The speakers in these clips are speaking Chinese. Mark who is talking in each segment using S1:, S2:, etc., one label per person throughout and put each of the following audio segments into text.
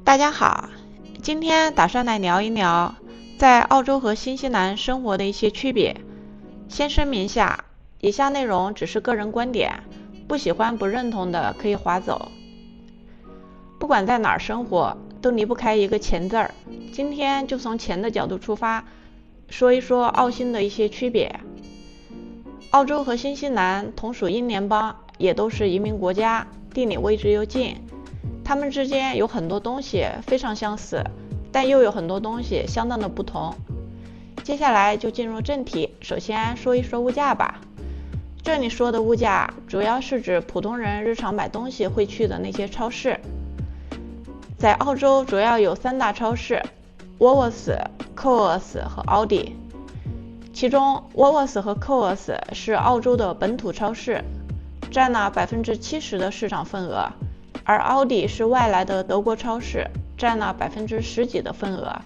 S1: 大家好，今天打算来聊一聊在澳洲和新西兰生活的一些区别。先声明下，以下内容只是个人观点，不喜欢不认同的可以划走。不管在哪儿生活，都离不开一个钱字儿。今天就从钱的角度出发，说一说澳新的一些区别。澳洲和新西兰同属英联邦，也都是移民国家，地理位置又近，它们之间有很多东西非常相似，但又有很多东西相当的不同。接下来就进入正题，首先说一说物价吧。这里说的物价主要是指普通人日常买东西会去的那些超市。在澳洲主要有三大超市，Woolworths、Coles 和 Aldi。其中 Woolworths 和 Coles 是澳洲的本土超市，占了70%的市场份额，而 Aldi 是外来的德国超市，占了10%几的份额。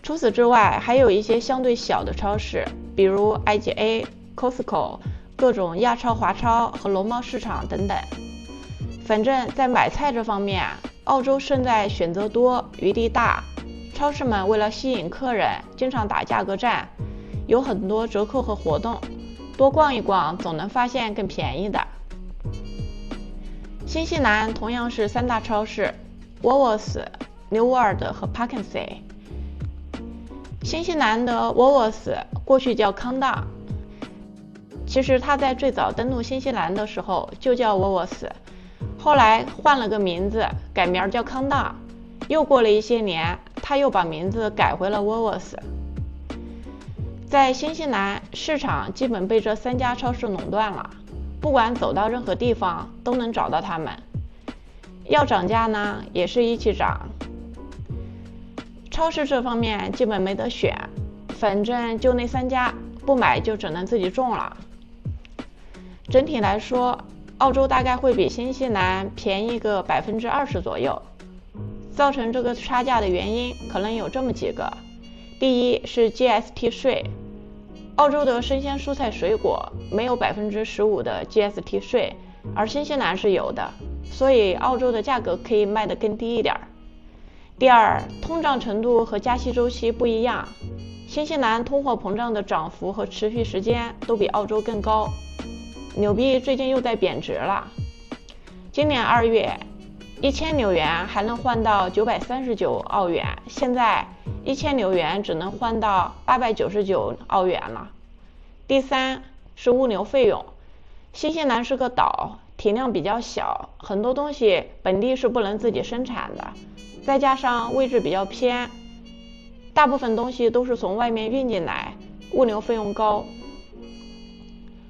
S1: 除此之外，还有一些相对小的超市，比如 IGA、Costco、各种亚超、华超和农贸市场等等。反正在买菜这方面，澳洲胜在选择多，余地大，超市们为了吸引客人，经常打价格战，有很多折扣和活动，多逛一逛总能发现更便宜的。新西兰同样是三大超市 Woolworths、New World 和 Parkensay。 新西兰的 Woolworths 过去叫康当，其实它在最早登陆新西兰的时候就叫 Woolworths， 后来换了个名字，改名叫康当，又过了一些年，它又把名字改回了 Woolworths。 在新西兰，市场基本被这三家超市垄断了，不管走到任何地方都能找到它们。要涨价呢，也是一起涨。超市这方面基本没得选，反正就那三家，不买就只能自己种了。整体来说，澳洲大概会比新西兰便宜个20%左右。造成这个差价的原因可能有这么几个。第一是 GST 税，澳洲的生鲜蔬菜水果没有15%的 GST 税，而新西兰是有的，所以澳洲的价格可以卖得更低一点。第二，通胀程度和加息周期不一样，新西兰通货膨胀的涨幅和持续时间都比澳洲更高。纽币最近又在贬值了，今年2月1000纽元还能换到939澳元，现在1000纽元只能换到899澳元了。第三是物流费用，新西兰是个岛，体量比较小，很多东西本地是不能自己生产的，再加上位置比较偏，大部分东西都是从外面运进来，物流费用高。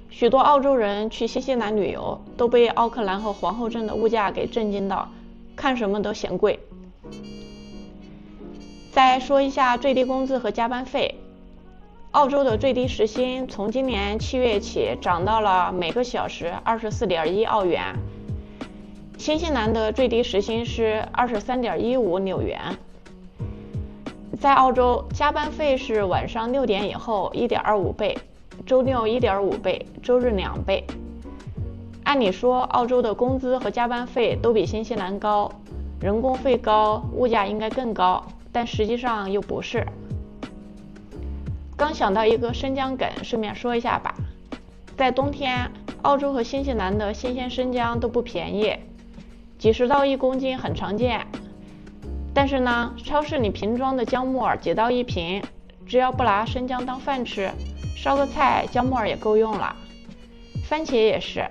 S1: 许多澳洲人去新西兰旅游都被奥克兰和皇后镇的物价给震惊到，看什么都嫌贵。再说一下最低工资和加班费。澳洲的最低时薪从今年7月起涨到了每个小时24.1澳元，新西兰的最低时薪是23.15纽元。在澳洲，加班费是晚上6点以后1.25倍，周六1.5倍，周日2倍。按理说，澳洲的工资和加班费都比新西兰高，人工费高，物价应该更高，但实际上又不是。刚想到一个生姜梗，顺便说一下吧。在冬天，澳洲和新西兰的新鲜生姜都不便宜，几十刀1公斤很常见。但是呢，超市里瓶装的姜末几刀1瓶，只要不拿生姜当饭吃，烧个菜姜末也够用了。番茄也是，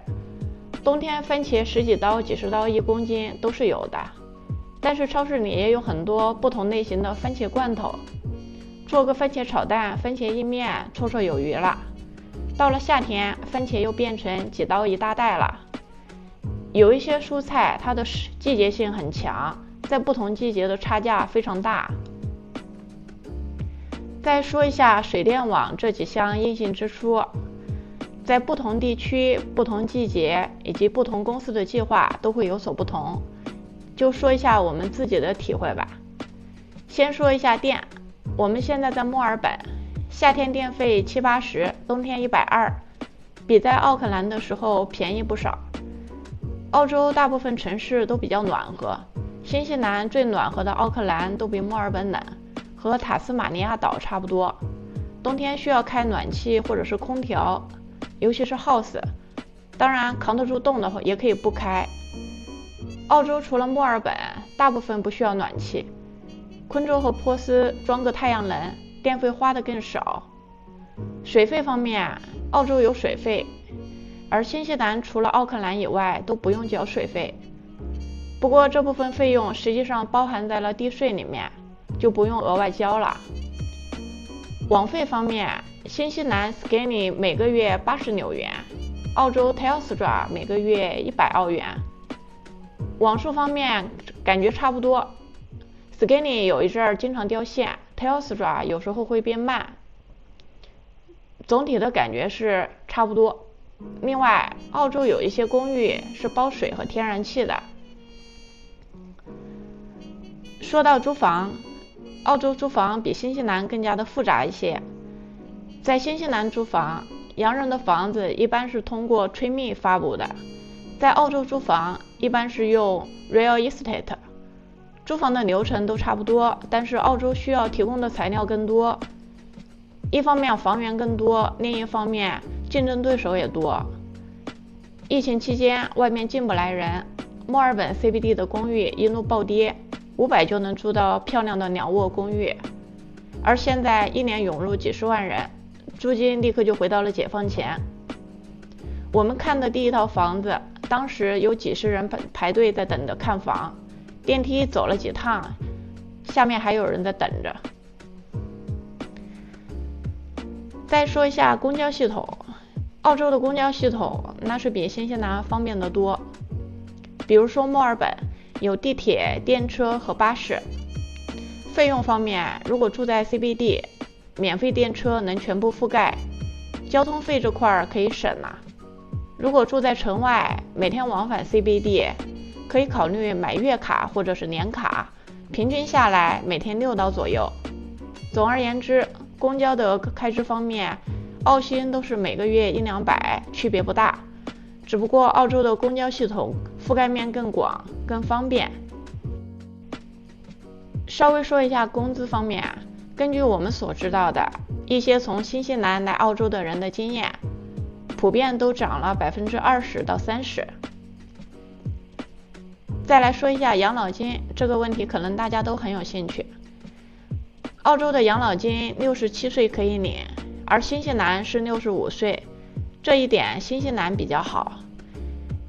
S1: 冬天番茄10几刀、几十刀1公斤都是有的，但是超市里也有很多不同类型的番茄罐头，做个番茄炒蛋、番茄意面绰绰有余了。到了夏天，番茄又变成几刀1大袋了。有一些蔬菜它的季节性很强，在不同季节的差价非常大。再说一下水电网这几项硬性支出，在不同地区、不同季节以及不同公司的计划都会有所不同，就说一下我们自己的体会吧。先说一下电，我们现在在墨尔本，夏天电费70-80，冬天120，比在奥克兰的时候便宜不少。澳洲大部分城市都比较暖和，新西兰最暖和的奥克兰都比墨尔本冷，和塔斯马尼亚岛差不多。冬天需要开暖气或者是空调，尤其是 house。当然扛得住冻的话也可以不开。澳洲除了墨尔本，大部分不需要暖气。昆州和珀斯装个太阳能，电费花的更少。水费方面，澳洲有水费，而新西兰除了奥克兰以外都不用交水费。不过这部分费用实际上包含在了地税里面，就不用额外交了。网费方面，新西兰 Skinny 每个月80纽元，澳洲 Telstra 每个月100澳元。网速方面感觉差不多， Skinny 有一阵儿经常掉线， Telstra 有时候会变慢，总体的感觉是差不多。另外，澳洲有一些公寓是包水和天然气的。说到租房，澳洲租房比新西兰更加的复杂一些。在新西兰租房，洋人的房子一般是通过吹密发布的，在澳洲租房一般是用 real estate。 租房的流程都差不多，但是澳洲需要提供的材料更多，一方面房源更多，另一方面竞争对手也多。疫情期间外面进不来人，墨尔本 CBD 的公寓一路暴跌，500就能租到漂亮的2卧公寓，而现在一年涌入几十万人，租金立刻就回到了解放前。我们看的第一套房子，当时有几十人排队在等着看房，电梯走了几趟，下面还有人在等着。再说一下公交系统，澳洲的公交系统那是比新西兰方便得多。比如说墨尔本有地铁、电车和巴士。费用方面，如果住在 CBD， 免费电车能全部覆盖，交通费这块可以省了。如果住在城外，每天往返 CBD， 可以考虑买月卡或者是年卡，平均下来每天$6左右。总而言之，公交的开支方面，澳新都是每个月100-200，区别不大，只不过澳洲的公交系统覆盖面更广，更方便。稍微说一下工资方面，根据我们所知道的一些从新西兰来澳洲的人的经验，普遍都涨了20%到30%。再来说一下养老金，这个问题可能大家都很有兴趣。澳洲的养老金67岁可以领，而新西兰是65岁，这一点新西兰比较好。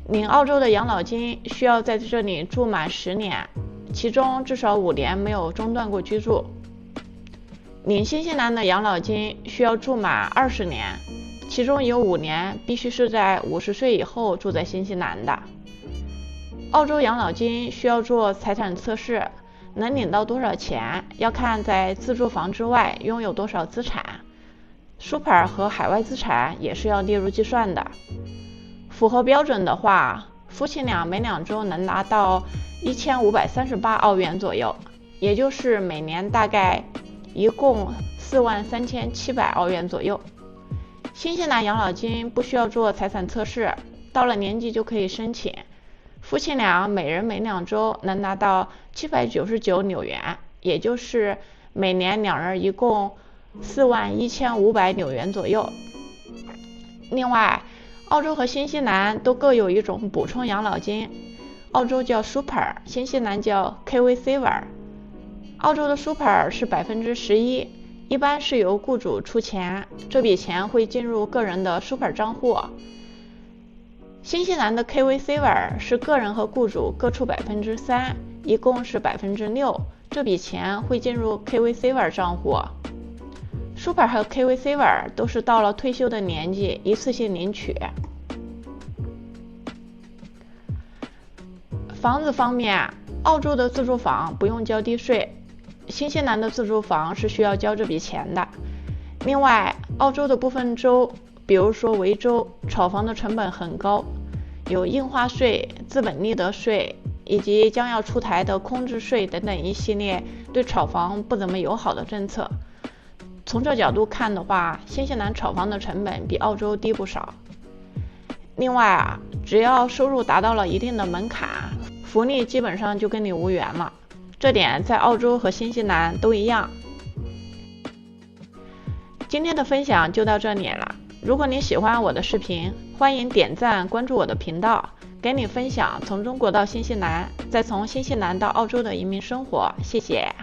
S1: 领澳洲的养老金需要在这里住满10年，其中至少5年没有中断过居住。领新西兰的养老金需要住满20年，其中有5年必须是在50岁以后住在新西兰的。澳洲养老金需要做财产测试，能领到多少钱要看在自住房之外拥有多少资产，Super 和海外资产也是要列入计算的。符合标准的话，夫妻俩每2周能拿到1538澳元左右，也就是每年大概一共43700澳元左右。新西兰养老金不需要做财产测试，到了年纪就可以申请。夫妻俩每人每2周能拿到799纽元，也就是每年2人一共41500纽元左右。另外，澳洲和新西兰都各有一种补充养老金，澳洲叫 Super， 新西兰叫 KiwiSaver。 澳洲的 Super 是11%，一般是由雇主出钱，这笔钱会进入个人的 Super 账户。新西兰的 KiwiSaver 是个人和雇主各出3%，一共是6%，这笔钱会进入 KiwiSaver 账户。Super 和 KiwiSaver 都是到了退休的年纪一次性领取。房子方面，澳洲的自住房不用交地税，新西兰的自住房是需要交这笔钱的。另外，澳洲的部分州，比如说维州，炒房的成本很高，有印花税、资本利得税以及将要出台的空置税等等一系列对炒房不怎么友好的政策。从这角度看的话，新西兰炒房的成本比澳洲低不少。另外只要收入达到了一定的门槛，福利基本上就跟你无缘了，这点在澳洲和新西兰都一样。今天的分享就到这里了，如果你喜欢我的视频，欢迎点赞关注我的频道，给你分享从中国到新西兰，再从新西兰到澳洲的移民生活，谢谢。